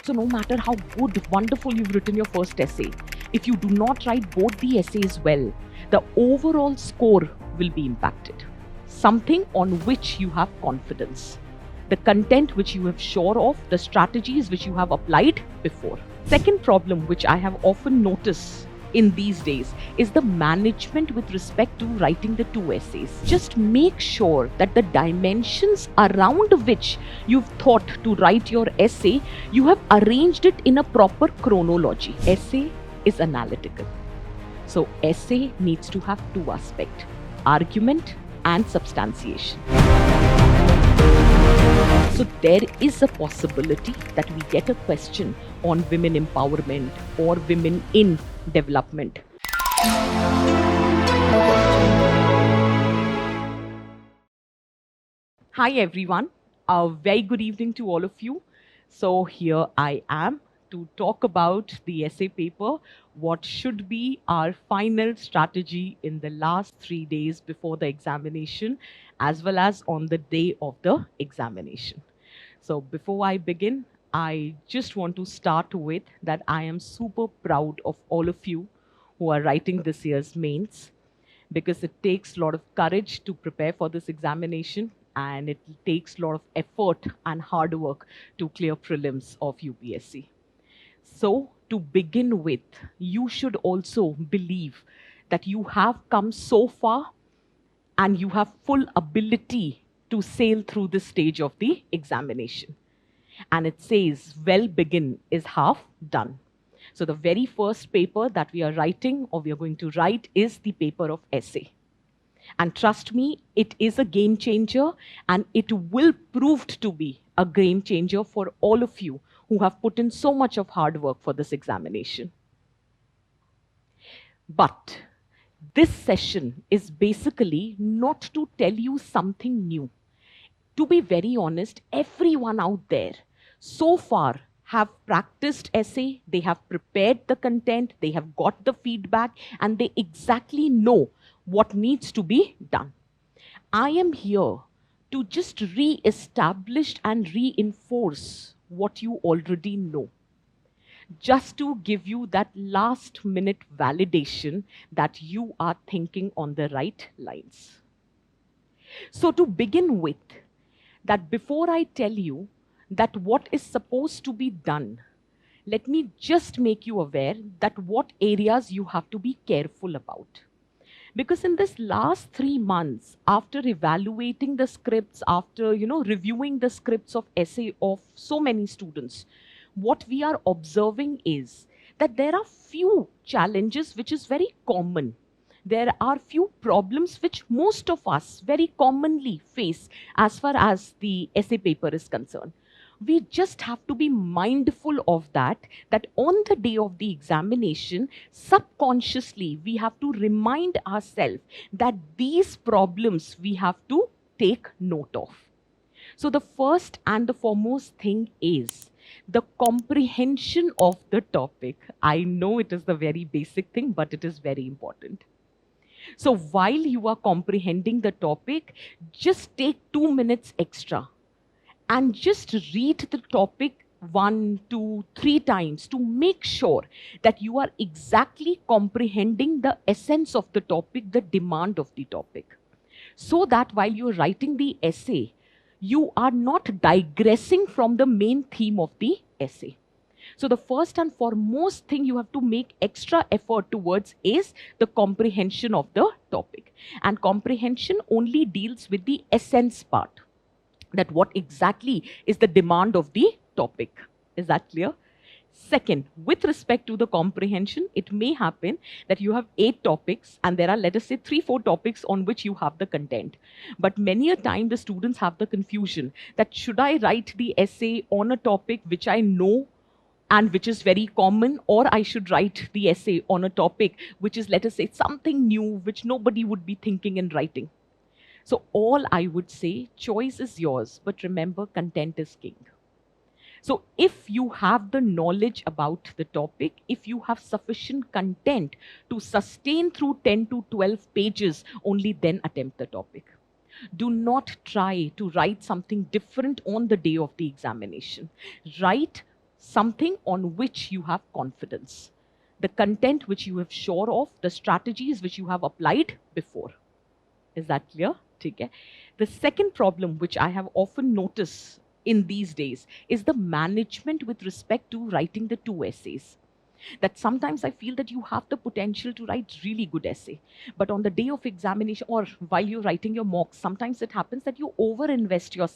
So no matter how good, wonderful you've written your first essay, if you do not write both the essays well, the overall score will be impacted. Something on which you have confidence. The content which you have sure of, the strategies which you have applied before. Second problem which I have often noticed in these days is the management with respect to writing the two essays. Just make sure that the dimensions around which you've thought to write your essay, you have arranged it in a proper chronology. Essay is analytical. So essay needs to have two aspects, argument and substantiation. So there is a possibility that we get a question on women empowerment or women in development. Hi everyone, a very good evening to all of you. So here I am to talk about the essay paper, what should be our final strategy in the last 3 days before the examination, as well as on the day of the examination. So before I begin, I just want to start with that I am super proud of all of you who are writing this year's mains, because it takes a lot of courage to prepare for this examination, and it takes a lot of effort and hard work to clear prelims of UPSC. So to begin with, you should also believe that you have come so far and you have full ability to sail through this stage of the examination. And it says, well begin is half done. So the very first paper that we are writing or we are going to write is the paper of essay. And trust me, it is a game changer, and it will prove to be a game changer for all of you who have put in so much of hard work for this examination. But this session is basically not to tell you something new. To be very honest, everyone out there so far have practiced essay, they have prepared the content, they have got the feedback, and they exactly know what needs to be done. I am here to just re-establish and reinforce what you already know, just to give you that last minute validation that you are thinking on the right lines. So to begin with, that before I tell you that what is supposed to be done, let me just make you aware that what areas you have to be careful about. Because in this last 3 months, after evaluating the scripts, after reviewing the scripts of essay of so many students, what we are observing is that there are few challenges which is very common. There are few problems which most of us very commonly face as far as the essay paper is concerned. We just have to be mindful of that on the day of the examination, subconsciously, we have to remind ourselves that these problems we have to take note of. So the first and the foremost thing is the comprehension of the topic. I know it is the very basic thing, but it is very important. So while you are comprehending the topic, just take 2 minutes extra and just read the topic 1, 2, 3 times to make sure that you are exactly comprehending the essence of the topic, the demand of the topic. So that while you're writing the essay, you are not digressing from the main theme of the essay. So the first and foremost thing you have to make extra effort towards is the comprehension of the topic. And comprehension only deals with the essence part, that what exactly is the demand of the topic. Is that clear? Second, with respect to the comprehension, it may happen that you have 8 topics and there are, let us say, 3-4 topics on which you have the content. But many a time the students have the confusion that should I write the essay on a topic which I know and which is very common, or I should write the essay on a topic which is, let us say, something new which nobody would be thinking and writing. So all I would say, choice is yours, but remember, content is king. So if you have the knowledge about the topic, if you have sufficient content to sustain through 10 to 12 pages, only then attempt the topic. Do not try to write something different on the day of the examination. Write something on which you have confidence, the content which you have sure of, the strategies which you have applied before. Is that clear? Okay. The second problem which I have often noticed in these days is the management with respect to writing the two essays. That sometimes I feel that you have the potential to write really good essay, but on the day of examination or while you're writing your mocks, sometimes it happens that you overinvest your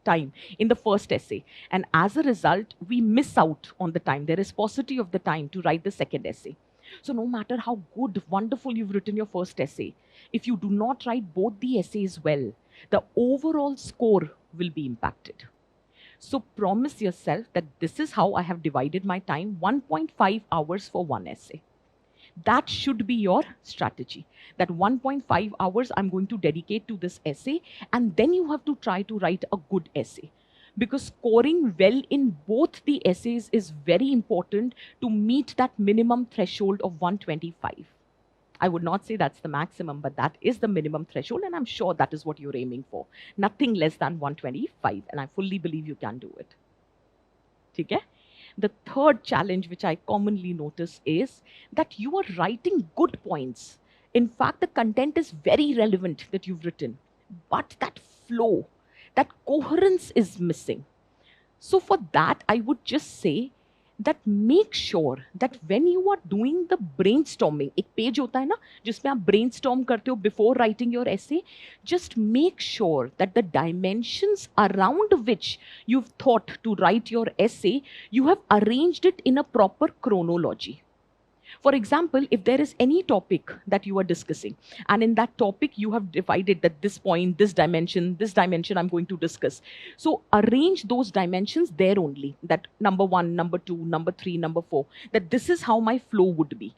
time in the first essay, and as a result we miss out on the time. There is paucity of the time to write the second essay. So no matter how good, wonderful you've written your first essay, if you do not write both the essays well, the overall score will be impacted. So promise yourself that this is how I have divided my time, 1.5 hours for one essay. That should be your strategy. That 1.5 hours I'm going to dedicate to this essay, and then you have to try to write a good essay. Because scoring well in both the essays is very important to meet that minimum threshold of 125. I would not say that's the maximum, but that is the minimum threshold, and I'm sure that is what you're aiming for. Nothing less than 125, and I fully believe you can do it. Okay? The third challenge which I commonly notice is that you are writing good points. In fact, the content is very relevant that you've written, but that flow, that coherence is missing. So for that, I would just say that make sure that when you are doing the brainstorming, एक page होता है ना जिसमें आप brainstorm करते हो before writing your essay, just make sure that the dimensions around which you've thought to write your essay, you have arranged it in a proper chronology. For example, if there is any topic that you are discussing, and in that topic you have divided that this point, this dimension I'm going to discuss. So arrange those dimensions there only, that number 1, number 2, number 3, number 4, that this is how my flow would be.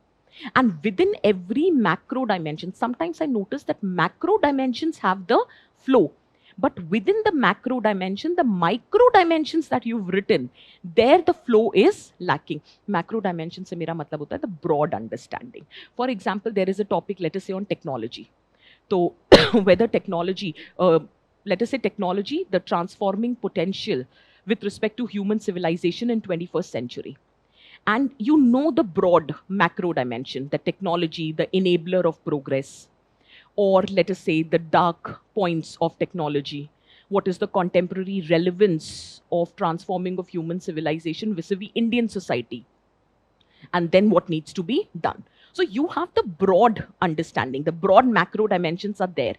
And within every macro dimension, sometimes I notice that macro dimensions have the flow. But within the macro dimension, the micro dimensions that you've written, there the flow is lacking. Macro dimension se mera matlab hota hai the broad understanding. For example, there is a topic, let us say, on technology. So whether technology, let us say technology, the transforming potential with respect to human civilization in 21st century. And you know the broad macro dimension, the technology, the enabler of progress, or let us say the dark points of technology. What is the contemporary relevance of transforming of human civilization vis-a-vis Indian society? And then what needs to be done? So you have the broad understanding, the broad macro dimensions are there.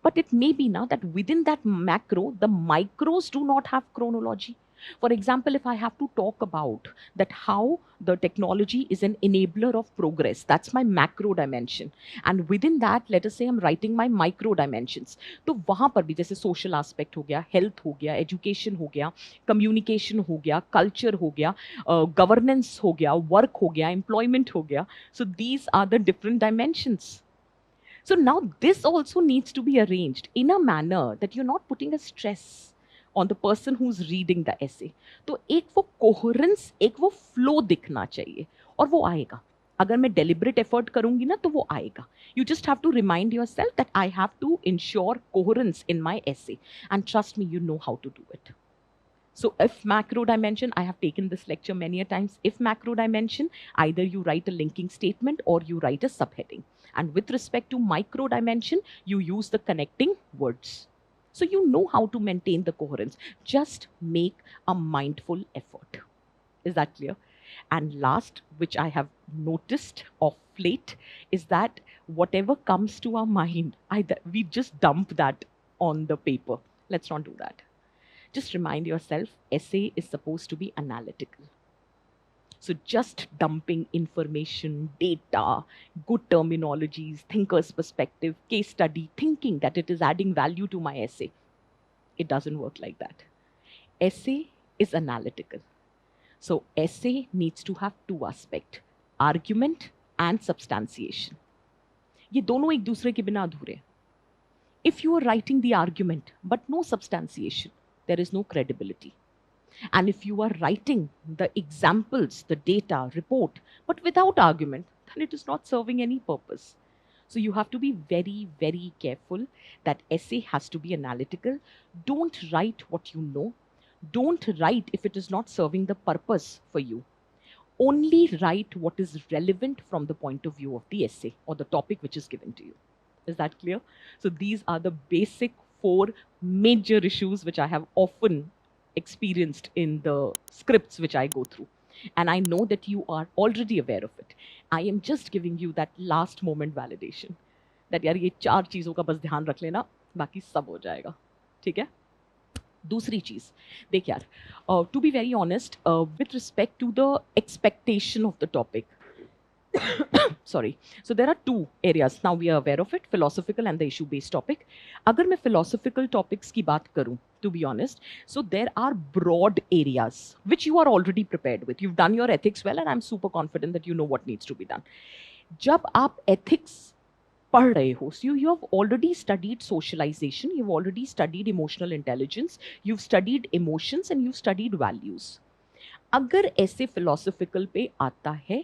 But it may be now that within that macro, the micros do not have chronology. For example, if I have to talk about that how the technology is an enabler of progress, that's my macro dimension. And within that, let us say I'm writing my micro dimensions. तो वहाँ पर भी जैसे social aspect हो गया, health हो गया, education हो गया, communication हो गया, culture हो गया, governance हो गया, work हो गया, employment हो गया. So these are the different dimensions. So now this also needs to be arranged in a manner that you're not putting a stress on the person who's reading the essay. तो एक वो coherence, एक वो flow दिखना चाहिए, और वो आएगा. अगर मैं deliberate effort करूंगी ना तो वो आएगा. You just have to remind yourself that I have to ensure coherence in my essay, and trust me, you know how to do it. So if macro dimension, I have taken this lecture many a times, if macro dimension, either you write a linking statement or you write a subheading. And with respect to micro dimension, you use the connecting words. So you know how to maintain the coherence. Just make a mindful effort. Is that clear? And last, which I have noticed of late, is that whatever comes to our mind, we just dump that on the paper. Let's not do that. Just remind yourself, essay is supposed to be analytical. So just dumping information, data, good terminologies, thinker's perspective, case study, thinking that it is adding value to my essay, it doesn't work like that. Essay is analytical. So essay needs to have two aspects, argument and substantiation. ये दोनों एक दूसरे के बिना अधूरे. If you are writing the argument but no substantiation, there is no credibility. And if you are writing the examples, the data, report, but without argument, then it is not serving any purpose. So you have to be very, very careful that essay has to be analytical. Don't write what you know. Don't write if it is not serving the purpose for you. Only write what is relevant from the point of view of the essay or the topic which is given to you. Is that clear? So these are the basic 4 major issues which I have often experienced in the scripts which I go through. And I know that you are already aware of it. I am just giving you that last moment validation. That यार ये 4 चीज़ों का बस ध्यान रख लेना, बाकी सब हो जाएगा. ठीक है? दूसरी चीज देख यार, to be very honest with respect to the expectation of the topic, sorry, so there are 2 areas now we are aware of it, philosophical and the issue based topic. Agar main philosophical topics ki baat karu, to be honest, so there are broad areas which you are already prepared with. You've done your ethics well and I'm super confident that you know what needs to be done. जब आप ethics पढ़ रहे हो, so you have already studied socialization, you've already studied emotional intelligence, you've studied emotions and you've studied values. अगर ऐसे philosophical पे आता है,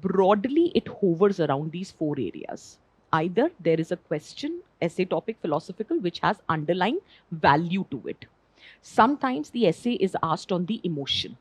broadly it hovers around these 4 areas. Either there is a question, essay topic philosophical, which has underlying value to it. Sometimes the essay is asked on the emotion.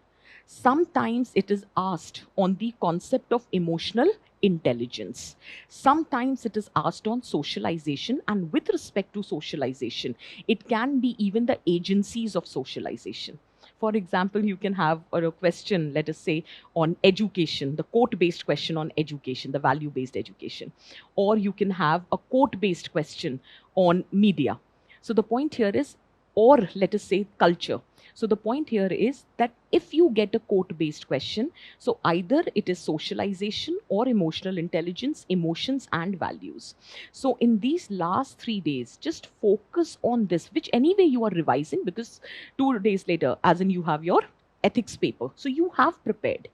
Sometimes it is asked on the concept of emotional intelligence. Sometimes it is asked on socialization, and with respect to socialization, it can be even the agencies of socialization. For example, you can have a question, let us say, on education, the quote-based question on education, the value-based education. Or you can have a quote-based question on media. So the point here is, or let us say culture. So the point here is that if you get a quote-based question, so either it is socialization or emotional intelligence, emotions and values. So in these last 3 days, just focus on this, which anyway you are revising, because 2 days later, as in you have your ethics paper. So you have prepared.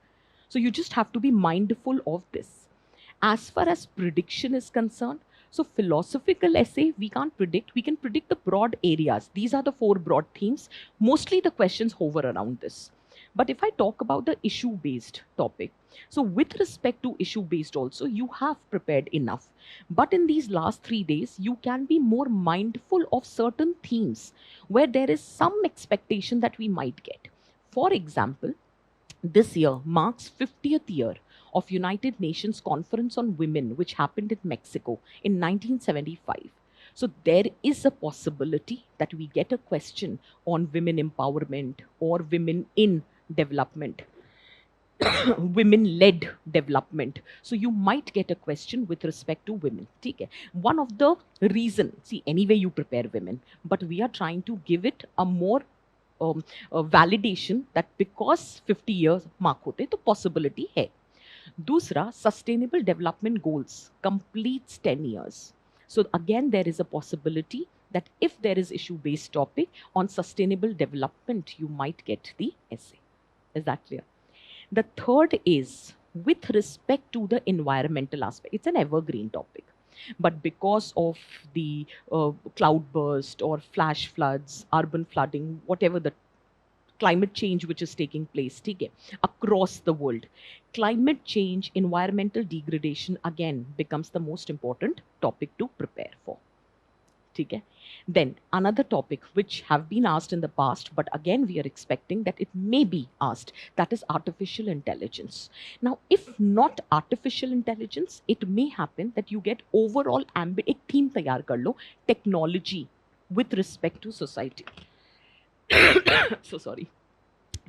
So you just have to be mindful of this. As far as prediction is concerned, so philosophical essay, we can't predict. We can predict the broad areas. These are the 4 broad themes. Mostly the questions hover around this. But if I talk about the issue-based topic, so with respect to issue-based also, you have prepared enough. But in these last 3 days, you can be more mindful of certain themes where there is some expectation that we might get. For example, this year marks 50th year of United Nations Conference on Women, which happened in Mexico in 1975. So there is a possibility that we get a question on women empowerment or women in development, women-led development. So you might get a question with respect to women. Okay? One of the reason, see, anyway you prepare women, but we are trying to give it a more validation that because 50 years mark होते तो possibility है. दूसरा, sustainable development goals completes 10 years. So again, there is a possibility that if there is issue-based topic on sustainable development, you might get the essay. Is that clear? The third is with respect to the environmental aspect. It's an evergreen topic. But because of the cloudburst or flash floods, urban flooding, whatever the climate change which is taking place across the world, climate change, environmental degradation again becomes the most important topic to prepare for. Then another topic which have been asked in the past, but again we are expecting that it may be asked, that is artificial intelligence. Now, if not artificial intelligence, it may happen that you get overall ek theme taiyar kar lo, technology with respect to society. So sorry.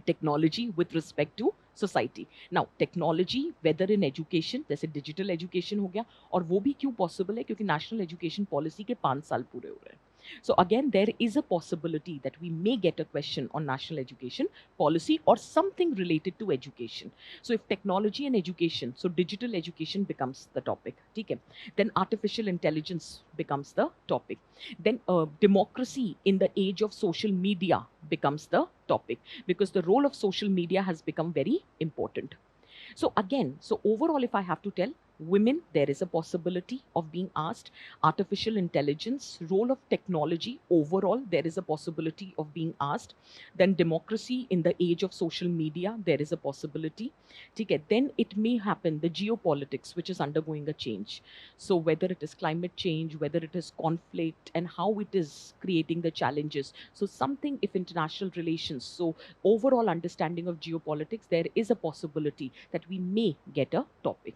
Technology with respect to society. Now, technology, whether in education, जैसे digital education हो गया, और वो भी क्यों possible है, क्योंकि national education policy के 5 साल पूरे हो रहे हैं. So again, there is a possibility that we may get a question on national education policy or something related to education. So if technology and education, so digital education becomes the topic, okay? Then artificial intelligence becomes the topic. Then democracy in the age of social media becomes the topic, because the role of social media has become very important. So again, so overall, if I have to tell, Women, there is a possibility of being asked. Artificial intelligence, role of technology overall, there is a possibility of being asked. Then democracy in the age of social media, there is a possibility. Okay, then it may happen the geopolitics, which is undergoing a change. So whether it is climate change, whether it is conflict, and how it is creating the challenges. So something, if international relations, so overall understanding of geopolitics, there is a possibility that we may get a topic.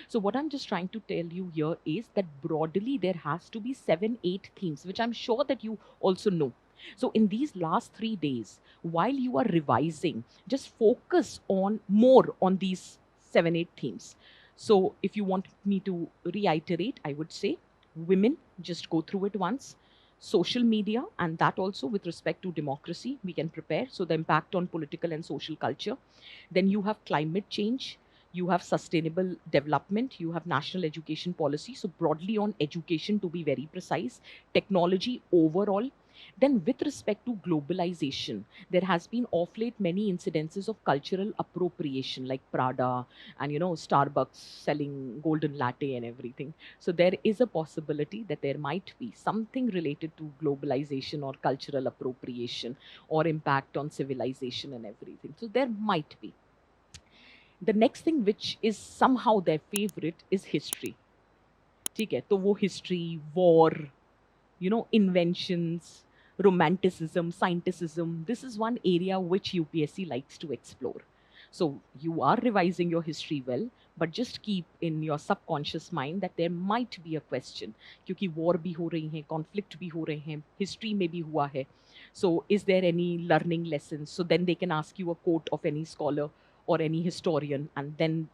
So what I'm just trying to tell you here is that broadly there has to be 7, 8 themes, which I'm sure that you also know. So in these last 3 days, while you are revising, just focus on more on these 7, 8 themes. So if you want me to reiterate, I would say women, just go through it once. Social media, and that also with respect to democracy, we can prepare. So the impact on political and social culture. Then you have climate change, you have sustainable development, you have national education policy. So broadly on education, to be very precise, technology overall. Then with respect to globalization, there has been of late many incidences of cultural appropriation, like Prada and Starbucks selling golden latte and everything. So there is a possibility that there might be something related to globalization or cultural appropriation or impact on civilization and everything. So there might be. The next thing which is somehow their favorite is history. ठीक है, तो वो history, war, inventions, romanticism, scientificism, this is one area which UPSC likes to explore. So you are revising your history well, but just keep in your subconscious mind that there might be a question, क्योंकि war भी हो रही है, conflict भी हो रहे हैं, history में भी हुआ है. So is there any learning lessons? So then they can ask you a quote of any scholar or any historian, and then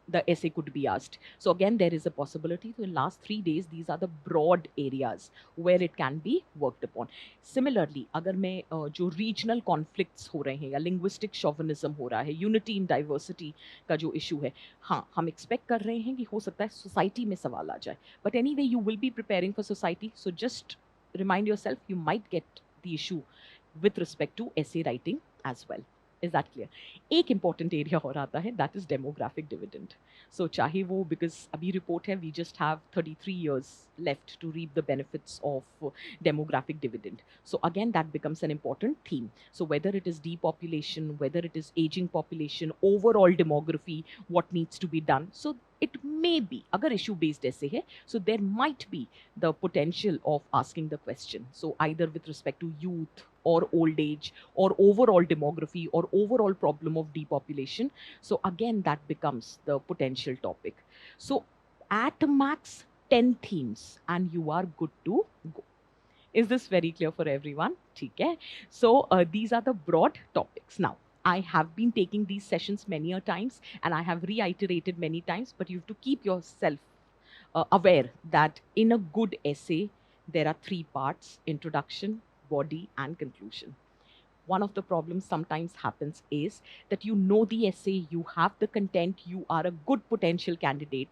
the essay could be asked. So again, there is a possibility. So in last 3 days, these are the broad areas where it can be worked upon. Similarly, अगर मैं जो regional conflicts हो रहे हैं या linguistic chauvinism हो रहा है, unity in diversity का जो issue है, हाँ, हम expect कर रहे हैं कि हो सकता है society में सवाल आ जाए. But anyway, you will be preparing for society. So just remind yourself, you might get the issue with respect to essay writing as well. Is that clear? एक important area और आता है, that is demographic dividend. So चाहे वो, because अभी report है, we just have 33 years left to reap the benefits of demographic dividend. So again, that becomes an important theme. So whether it is depopulation, whether it is aging population, overall demography, what needs to be done. So it may be, अगर issue based essay है, so there might be the potential of asking the question. So either with respect to youth or old age or overall demography or overall problem of depopulation. So again, that becomes the potential topic. So at max 10 themes and you are good to go. Is this very clear for everyone? Okay. So these are the broad topics. Now, I have been taking these sessions many a times and I have reiterated many times, but you have to keep yourself aware that in a good essay, there are 3 parts: introduction, body, and conclusion. One of the problems sometimes happens is that you know the essay, you have the content, you are a good potential candidate,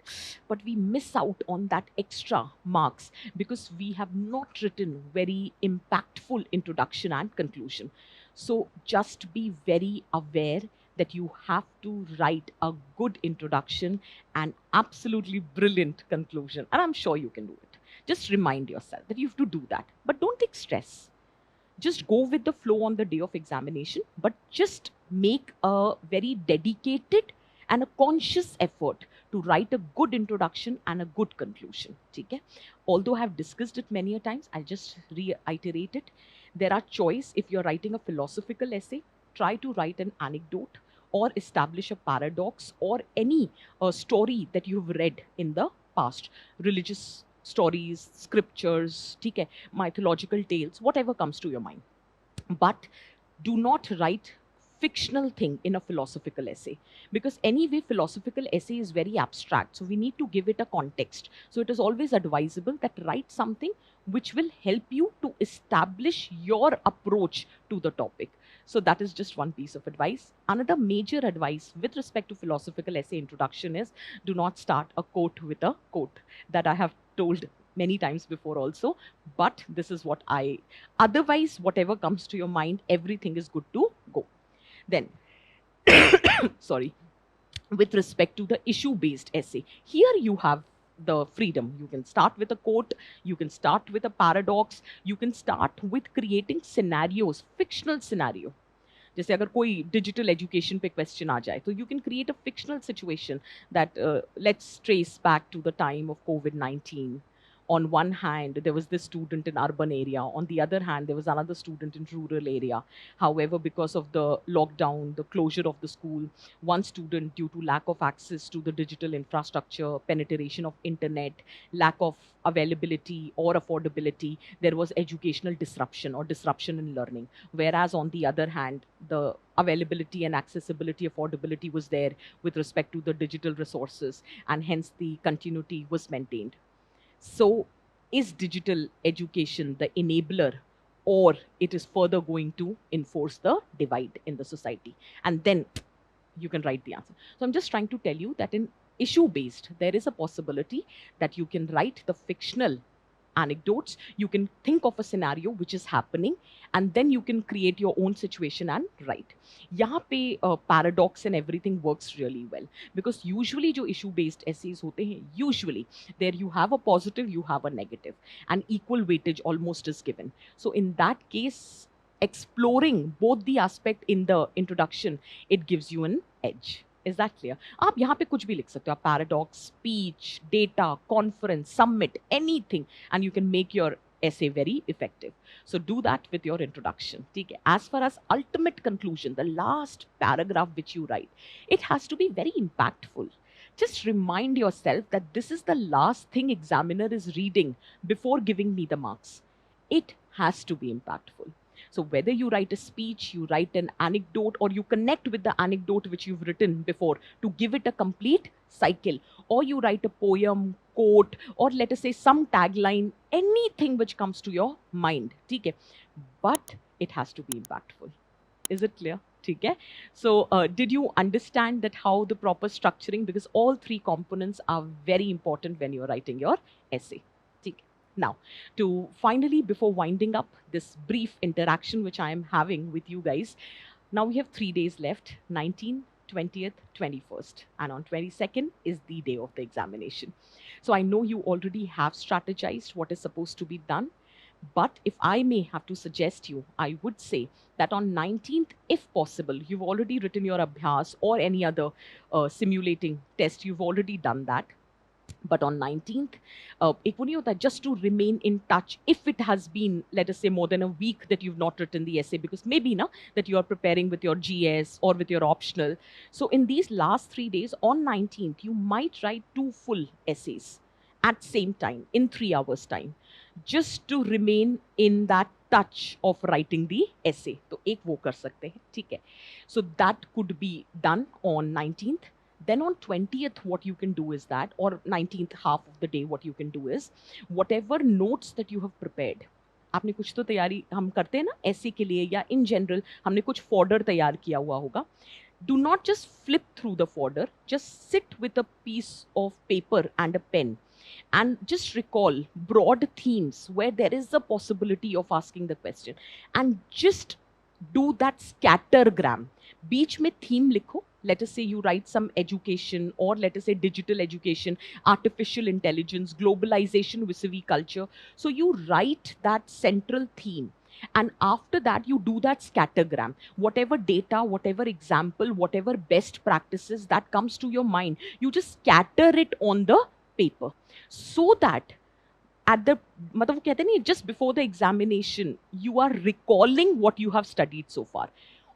but we miss out on that extra marks because we have not written very impactful introduction and conclusion. So just be very aware that you have to write a good introduction and absolutely brilliant conclusion. And I'm sure you can do it. Just remind yourself that you have to do that, but don't take stress. Just go with the flow on the day of examination, but just make a very dedicated and a conscious effort to write a good introduction and a good conclusion. Okay? Although I have discussed it many a times, I'll just reiterate it. There are choice. If you're writing a philosophical essay, try to write an anecdote or establish a paradox or any story that you've read in the past, religious stories, scriptures, mythological tales, whatever comes to your mind. But do not write fictional thing in a philosophical essay, because anyway philosophical essay is very abstract, so we need to give it a context. So it is always advisable that write something which will help you to establish your approach to the topic. So that is just one piece of advice. Another major advice with respect to philosophical essay introduction is do not start a quote with a quote. That I have told many times before also, but this is what I, otherwise whatever comes to your mind, everything is good to go. Then sorry, with respect to the issue based essay. Here you have the freedom. You can start with a quote, you can start with a paradox, you can start with creating scenarios, fictional scenario. जैसे अगर कोई digital education पे question आ जाए तो you can create a fictional situation that let's trace back to the time of COVID-19. On one hand there was this student in urban area, on the other hand there was another student in rural area. However, because of the lockdown, the closure of the school, one student, due to lack of access to the digital infrastructure, penetration of internet, lack of availability or affordability, there was educational disruption or disruption in learning. Whereas on the other hand, the availability and accessibility, affordability was there with respect to the digital resources, and hence the continuity was maintained. So, is digital education the enabler, or it is further going to enforce the divide in the society? And then you can write the answer. So I'm just trying to tell you that in issue based, there is a possibility that you can write the fictional anecdotes, you can think of a scenario which is happening, and then you can create your own situation and write. यहाँ पे paradox and everything works really well, because usually जो issue based essays होते हैं, usually there you have a positive, you have a negative, and equal weightage almost is given. So in that case, exploring both the aspect in the introduction, it gives you an edge. Is that clear? आप यहाँ पे कुछ भी लिख सकते हो, आप paradox, speech, data, conference, summit, anything, and you can make your essay very effective. So do that with your introduction. Okay. As far as ultimate conclusion, the last paragraph which you write, it has to be very impactful. Just remind yourself that this is the last thing examiner is reading before giving me the marks. It has to be impactful. So whether you write a speech, you write an anecdote, or you connect with the anecdote which you've written before to give it a complete cycle, or you write a poem, quote, or let us say some tagline, anything which comes to your mind. Okay? But it has to be impactful. Is it clear? Okay? So did you understand that how the proper structuring, because all three components are very important when you're writing your essay. Okay? Now, to finally, before winding up this brief interaction which I am having with you guys, now we have 3 days left, 19th, 20th, 21st, and on 22nd is the day of the examination. So I know you already have strategized what is supposed to be done, but if I may have to suggest you, I would say that on 19th, if possible, you've already written your Abhyas or any other simulating test, you've already done that. But on 19th, एक वो नहीं होता, just to remain in touch, if it has been, let us say, more than a week that you've not written the essay, because maybe na, that you are preparing with your GS or with your optional. So in these last 3 days, on 19th, you might write 2 full essays at same time, in 3 hours time, just to remain in that touch of writing the essay. तो एक वो कर सकते हैं, ठीक है? So that could be done on 19th. Then on 20th, what you can do is that, or 19th half of the day, what you can do is, whatever notes that you have prepared, आपने कुछ तो तैयारी हम करते हैं ना ऐसे के लिए, या इन जनरल हमने कुछ फॉर्डर तैयार किया हुआ होगा. Do not just flip through the fodder, just sit with a piece of paper and a pen and just recall broad themes where there is a possibility of asking the question, and just do that scattergram. Beach mein theme likho. Let us say you write some education, or let us say digital education, artificial intelligence, globalization vis-a-vis culture. So you write that central theme, and after that you do that scattergram. Whatever data, whatever example, whatever best practices that comes to your mind, you just scatter it on the paper, so that at the मतलब वो कहते नहीं, just before the examination you are recalling what you have studied so far.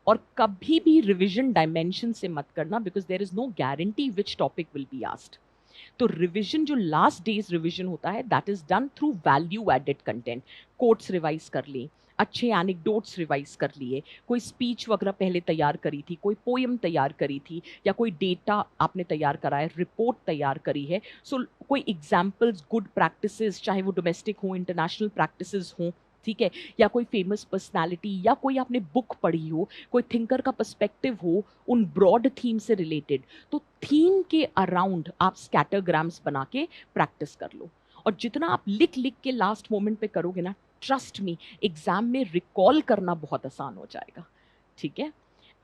और कभी भी revision dimension से मत करना, because there is no guarantee which topic will be asked. तो रिविजन जो लास्ट डेज रिविजन होता है, that is done through value added content. Quotes revise कर ली, अच्छे एनेक्डोट्स रिवाइज कर लिए, कोई स्पीच वगैरह पहले तैयार करी थी, कोई पोएम तैयार करी थी, या कोई डेटा आपने तैयार करा है, रिपोर्ट तैयार करी है. सो कोई एग्जाम्पल्स, गुड प्रैक्टिसेस, चाहे वो डोमेस्टिक हो, इंटरनेशनल प्रैक्टिसेस हों, ठीक है, या कोई फेमस पर्सनालिटी, या कोई आपने बुक पढ़ी हो, कोई थिंकर का पर्सपेक्टिव हो उन ब्रॉड थीम से रिलेटेड, तो थीम के अराउंड आप स्कैटरग्राम्स बना के प्रैक्टिस कर लो. और जितना आप लिख लिख के लास्ट मोमेंट पे करोगे ना, ट्रस्ट मी, एग्जाम में रिकॉल करना बहुत आसान हो जाएगा. ठीक है.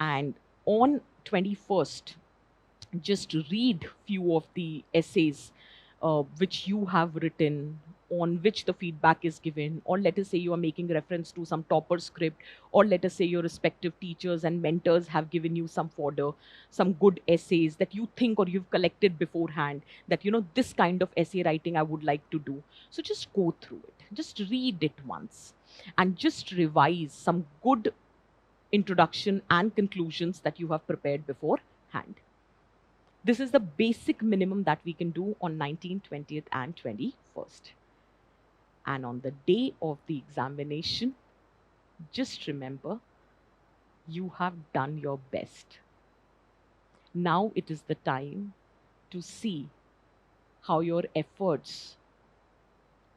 And on 21st just read few of the essays which you have written, on which the feedback is given, or let us say you are making reference to some topper script, or let us say your respective teachers and mentors have given you some fodder, some good essays that you think or you've collected beforehand, that this kind of essay writing I would like to do. So just go through it, just read it once, and just revise some good introduction and conclusions that you have prepared beforehand. This is the basic minimum that we can do on 19th, 20th, and 21st. And on the day of the examination, just remember, you have done your best. Now it is the time to see how your efforts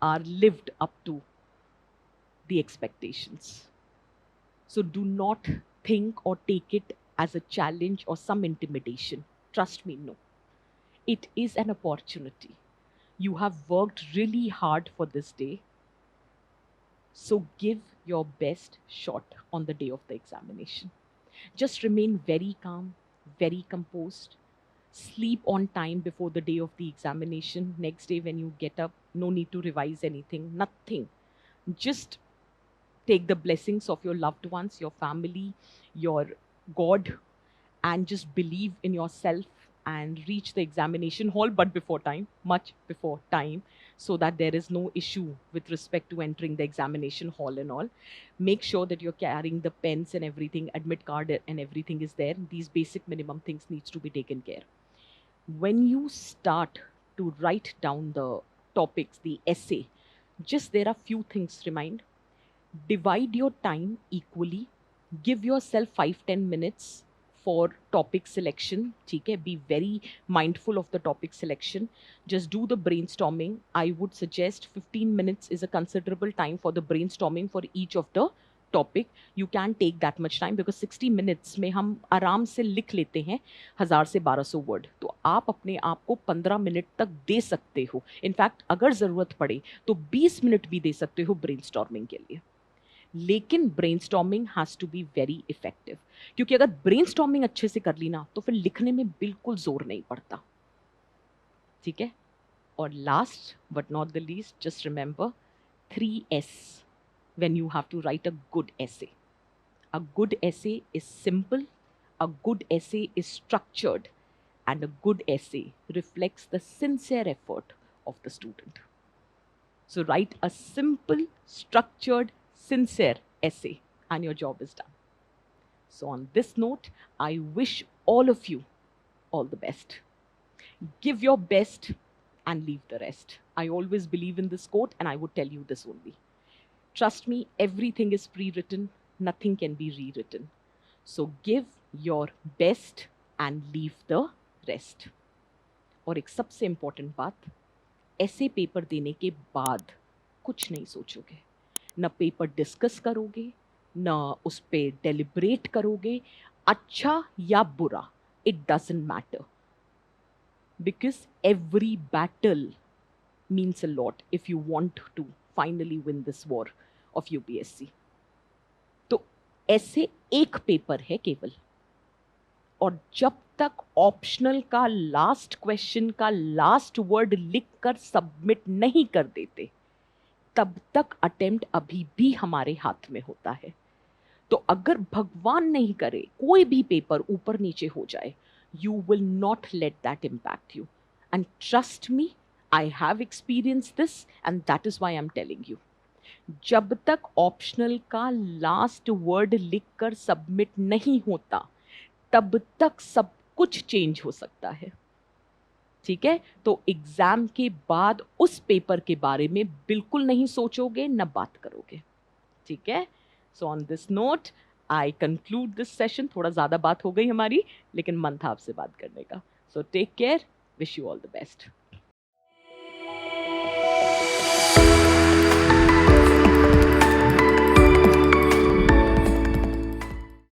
are lived up to the expectations. So do not think or take it as a challenge or some intimidation. Trust me, no. It is an opportunity. You have worked really hard for this day. So give your best shot on the day of the examination. Just remain very calm, very composed. Sleep on time before the day of the examination. Next day, when you get up, no need to revise anything, nothing. Just take the blessings of your loved ones, your family, your God, and just believe in yourself and reach the examination hall, but before time, much before time, so that there is no issue with respect to entering the examination hall and all. Make sure that you're carrying the pens and everything, admit card and everything is there. These basic minimum things needs to be taken care. When you start to write down the topics, the essay, just there are few things remind. Divide your time equally. Give yourself 5-10 minutes for topic selection. Okay, be very mindful of the topic selection. Just do the brainstorming. I would suggest 15 minutes is a considerable time for the brainstorming for each of the topic. You can take that much time because 60 minutes में हम आराम से लिख लेते हैं 1000 से 1200 word. तो आप अपने आप को 15 मिनट तक दे सकते हो. इनफैक्ट अगर ज़रूरत पड़े तो 20 मिनट भी दे सकते हो ब्रेनस्टॉर्मिंग के लिए. लेकिन brainstorming has to be very effective, क्योंकि अगर ब्रेनस्टॉर्मिंग अच्छे से कर ली ना तो फिर लिखने में बिल्कुल जोर नहीं पड़ता. ठीक है. और last but not the least, just remember 3S when you have to write a good essay. A good essay is simple, a good essay is structured, and a good essay reflects the sincere effort of the student. So write a simple, structured, sincere essay and your job is done. So on this note, I wish all of you all the best. Give your best and leave the rest. I always believe in this quote and I would tell you this only. Trust me, everything is pre-written, nothing can be rewritten. So give your best and leave the rest. और एक सबसे important बात, ऐसे paper देने के बाद कुछ नहीं सोचोगे, न पेपर डिस्कस करोगे, न उस पर डेलिब्रेट करोगे, अच्छा या बुरा, it doesn't matter. Because every battle means a lot if you want to finally win this war of UPSC. तो ऐसे एक पेपर है केवल, और जब तक ऑप्शनल का लास्ट क्वेश्चन का लास्ट वर्ड लिखकर सबमिट नहीं कर देते, तब तक अटेम्प्ट अभी भी हमारे हाथ में होता है. तो अगर भगवान नहीं करे कोई भी पेपर ऊपर नीचे हो जाए, you will not let that impact you. And trust me, I have experienced this and that is why I'm telling you. जब तक ऑप्शनल का लास्ट वर्ड लिखकर सबमिट नहीं होता, तब तक सब कुछ चेंज हो सकता है. ठीक है. तो एग्जाम के बाद उस पेपर के बारे में बिल्कुल नहीं सोचोगे, न बात करोगे. ठीक है. So on this note I conclude this session. थोड़ा ज़्यादा बात हो गई हमारी, लेकिन मन था आपसे बात करने का. So take care. Wish you all the best.